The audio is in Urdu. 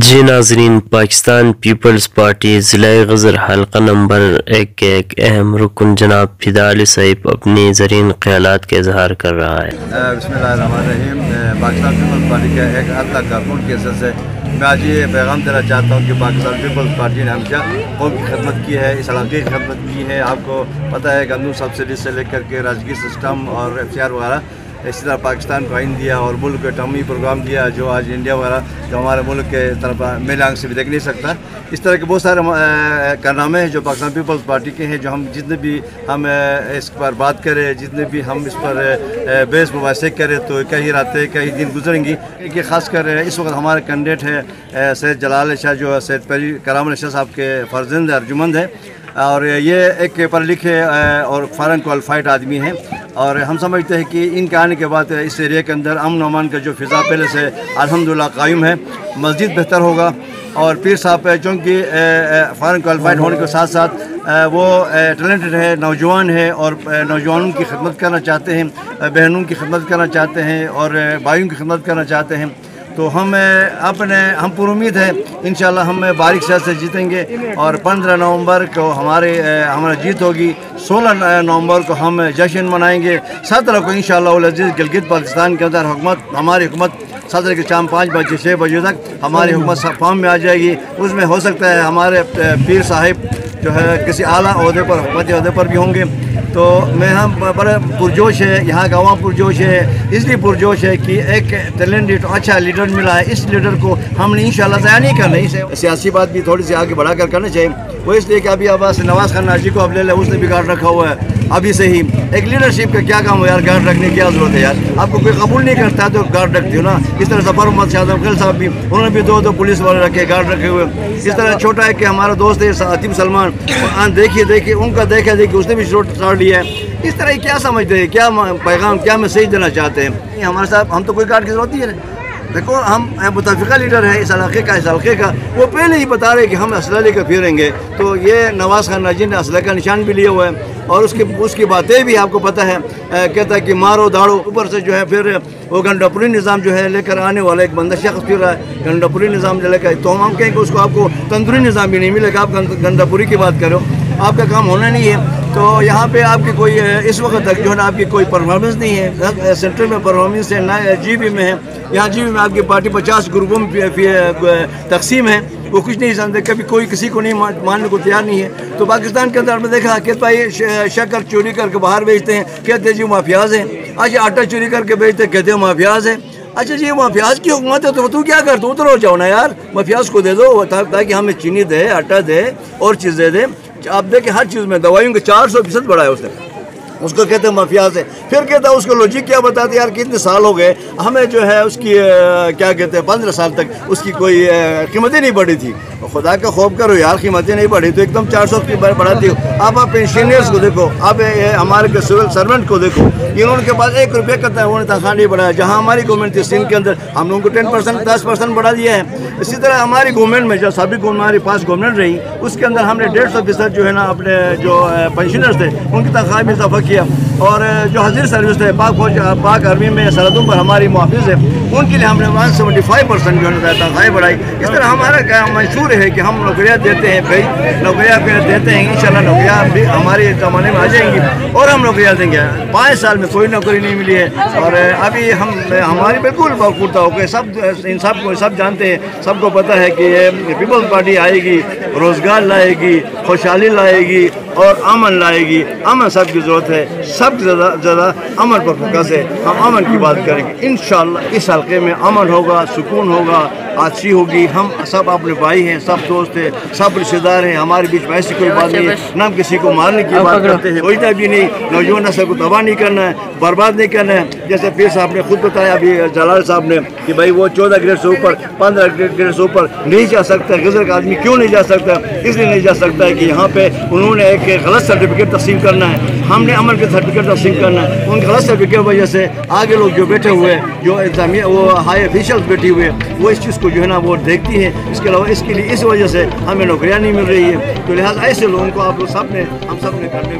جی ناظرین، پاکستان پیپلز پارٹی ضلع غزر حلقہ نمبر 1 کے ایک اہم رکن جناب فدا علی صاحب اپنی زرین خیالات کا اظہار کر رہا ہے۔ بسم اللہ الرحمن الرحیم۔ پاکستان پیپلز پارٹی کا ایک عہدہ کارکن کے حیثیت سے میں آج یہ پیغام دینا چاہتا ہوں کہ پاکستان پیپلز پارٹی نے ہمیشہ قوم کی خدمت کی ہے، اس علاقے کی خدمت کی ہے۔ آپ کو پتہ ہے گندم سبسڈی سے لے کر کے راجگیر سسٹم اور FCR وغیرہ، اسی طرح پاکستان کو آئین دیا اور ملک کو ٹمی پروگرام دیا جو آج انڈیا وغیرہ جو ہمارے ملک کے طرف میلے آنکھ سے بھی دیکھ نہیں سکتا۔ اس طرح کے بہت سارے کارنامے ہیں جو پاکستان پیپلز پارٹی کے ہیں، جو ہم جتنے بھی ہم اس پر بات کریں، جتنے بھی ہم اس پر بحث مباحثے کریں تو کئی راتیں کئی دن گزریں گی۔ کہ خاص کر اس وقت ہمارے کینڈیڈیٹ ہے سید جلال شاہ جو سید پری کرام علی شاہ صاحب کے فرزند ارجمند ہیں، اور یہ ایک پڑھے لکھے اور فارن کوالیفائڈ آدمی ہیں، اور ہم سمجھتے ہیں کہ ان کے آنے کے بعد اس ایریا کے اندر امن و امان کا جو فضا پہلے سے الحمدللہ قائم ہے، مزید بہتر ہوگا۔ اور پیر صاحب چونکہ فارن کوالیفائڈ ہونے کے ساتھ ساتھ وہ ٹیلنٹڈ ہے، نوجوان ہے، اور نوجوانوں کی خدمت کرنا چاہتے ہیں، بہنوں کی خدمت کرنا چاہتے ہیں، اور بھائیوں کی خدمت کرنا چاہتے ہیں۔ تو ہم پر امید ہے انشاءاللہ ہم باریک شاہ سے جیتیں گے، اور 15 نومبر کو ہمارا جیت ہوگی۔ 16 نومبر کو ہم جشن منائیں گے۔ 17 کو انشاءاللہ العزیز گلگت بلتستان کے اندر ہماری حکومت 17 کے شام 5 بجے 6 بجے تک ہماری حکومت فارم میں آ جائے گی۔ اس میں ہو سکتا ہے ہمارے پیر صاحب جو ہے کسی اعلیٰ عہدے پر، حکومتی عہدے پر بھی ہوں گے۔ تو ہم بڑا پرجوش ہے، یہاں کا عوام پرجوش ہے، اس لیے پرجوش ہے کہ ایک ٹیلنٹڈ اچھا لیڈر ملا ہے۔ اس لیڈر کو ہم نے انشاءاللہ ضائع نہیں کرنا۔ اسے سیاسی بات بھی تھوڑی سی آگے بڑھا کر کرنا چاہیے، وہ اس لیے کہ ابھی عباس نواز خان ناجی کو اب لے لے، اس نے بھی گارڈ رکھا ہوا ہے ابھی سے ہی۔ ایک لیڈرشپ کا کیا کام ہو یار، گارڈ رکھنے کی کیا ضرورت ہے یار؟ آپ کو کوئی قبول نہیں کرتا تو گارڈ رکھتی ہو نا۔ اس طرح ظفر محمد شاہد خیل صاحب بھی، انہوں نے بھی دو پولیس والے رکھے، گارڈ رکھے ہوئے۔ اس طرح چھوٹا ہے کہ ہمارا دوست ہے عتیب سلمان، دیکھیے ان کا دیکھا اس نے بھی شوٹ لیا ہے۔ اس طرح کیا سمجھتے ہیں، کیا پیغام، کیا میسیج دینا چاہتے ہیں ہمارے صاحب؟ ہم تو کوئی گارڈ کی ضرورت نہیں ہے۔ دیکھو ہم متفقہ لیڈر ہے اس علاقے کا، وہ پہلے ہی بتا رہے کہ ہم اسلحہ لے کر پھریں گے۔ تو یہ نواز خان ناجی نے اسلحہ کا نشان بھی لیا ہوا ہے، اور اس کی باتیں بھی آپ کو پتہ ہے، کہتا ہے کہ مارو داڑو۔ اوپر سے جو ہے پھر وہ گنڈاپوری نظام جو ہے لے کر آنے والا ایک بندہ شخص پھر رہا ہے، گنڈاپوری نظام لے کر۔ تو ہم کہیں کہ آپ کو تندوری نظام بھی نہیں ملے گا، آپ گنڈاپوری کی بات کرو، آپ کا کام ہونا نہیں ہے۔ تو یہاں پہ آپ کی کوئی اس وقت تک جو ہے نا آپ کی کوئی پرفارمنس نہیں ہے۔ سینٹرل میں پرفارمنس ہے، نہ GB میں ہے۔ یہاں GB میں آپ کی پارٹی 50 گروپوں میں تقسیم ہے، وہ کچھ نہیں سمجھتے، کبھی کوئی کسی کو نہیں ماننے کو تیار نہیں ہے۔ تو پاکستان کے اندر میں دیکھا کہ بھائی شکر چوری کر کے باہر بیچتے ہیں، کہتے ہیں جی مافیاز ہیں۔ آج آٹا چوری کر کے بیچتے ہیں، کہتے ہیں مافیاز ہیں۔ اچھا جی مافیاز کی حکومت ہے تو کیا کرتے؟ ادھر ہو جاؤ نا یار، مافیاز کو دے دو تاکہ ہمیں چینی دے، آٹا دے اور چیزیں دے۔ آپ دیکھیں ہر چیز میں دوائیوں کے 400% بڑھایا اس نے، اس کو کہتے ہیں مافیاز ہے۔ پھر کہتا ہے اس کو لوجک کیا بتاتے یار، کتنے سال ہو گئے ہمیں جو ہے اس کی کیا کہتے ہیں 15 سال تک اس کی کوئی قیمتیں نہیں بڑھی تھی۔ خدا کا خوف کرو یار، قیمتیں نہیں بڑھی تو ایک دم 400 کی بڑھاتی ہو۔ آپ پینشنرز کو دیکھو، آپ ہمارے سول سرونٹ کو دیکھو، انہوں کے پاس 1 روپے کا انہوں نے تنخواہ نہیں بڑھایا۔ جہاں ہماری گورنمنٹ تھی سندھ کے اندر، ہم لوگوں کو 10% بڑھا دیا ہے۔ اسی طرح ہماری گورنمنٹ میں جو سابق ہماری پاس گورنمنٹ رہی، اس کے اندر ہم نے 150% جو ہے نا اپنے جو پینشنرز تھے ان کی تنخواہ میں اضافہ کیا، اور جو حضیر سروس تھے پاک آرمی میں سرحدوں پر ہماری محافظ ہے، ان کے لیے ہم نے 175% جو ہے تنخواہیں بڑھائی۔ اس طرح ہمارا منشور ہے کہ ہم نوکریاں دیتے ہیں، بھائی نوکریاں دیتے ہیں، انشاءاللہ نوکریاں بھی ہمارے زمانے میں آ جائیں گی اور ہم نوکریاں دیں گے۔ 5 سال میں کوئی نوکری نہیں ملی ہے، اور ابھی ہماری بالکل پورتا ہو گئے۔ سب جانتے ہیں، سب کو پتہ ہے کہ یہ پیپلز پارٹی آئے گی، روزگار لائے گی، خوشحالی لائے گی اور امن لائے گی۔ امن سب کی ضرورت ہے، سب سے زیادہ امن پر فوکس ہے۔ ہم امن کی بات کریں گے انشاءاللہ، اس حلقے میں امن ہوگا، سکون ہوگا، آچی ہوگی۔ ہم سب اپنے بھائی ہیں، سب دوست ہیں، سب رشتہ دار ہیں، ہمارے بیچ میں ایسی کوئی بات نہیں ہے، نہ ہم کسی کو مارنے کی بات کرتے ہیں، کوئی بھی نہیں۔ نوجوان نسل کو تباہ نہیں کرنا ہے، برباد نہیں کرنا ہے۔ جیسے پیر صاحب نے خود بتایا ابھی جلال صاحب نے کہ بھائی وہ 14 گریڈ سے اوپر 15 گریڈ سے اوپر نہیں جا سکتا۔ غزر کا آدمی کیوں نہیں جا سکتا؟ اس لیے نہیں جا سکتا ہے کہ یہاں پہ انہوں نے ایک غلط سرٹیفکیٹ تقسیم کرنا ہے، ہم نے امن کے سرٹیفکیٹ تقسیم کرنا ہے۔ ان غلط سرٹیفکیٹ کی وجہ سے آگے لوگ جو بیٹھے ہوئے، جو انتظامیہ وہ ہائی آفیشلز بیٹھے ہوئے، وہ اس چیز کو جو ہے نا وہ دیکھتی ہیں۔ اس کے علاوہ اس کے لیے اس وجہ سے ہمیں نوکریاں نہیں مل رہی ہے۔ تو لہٰذا ایسے لوگوں کو آپ لوگ ہم سب نے کرنے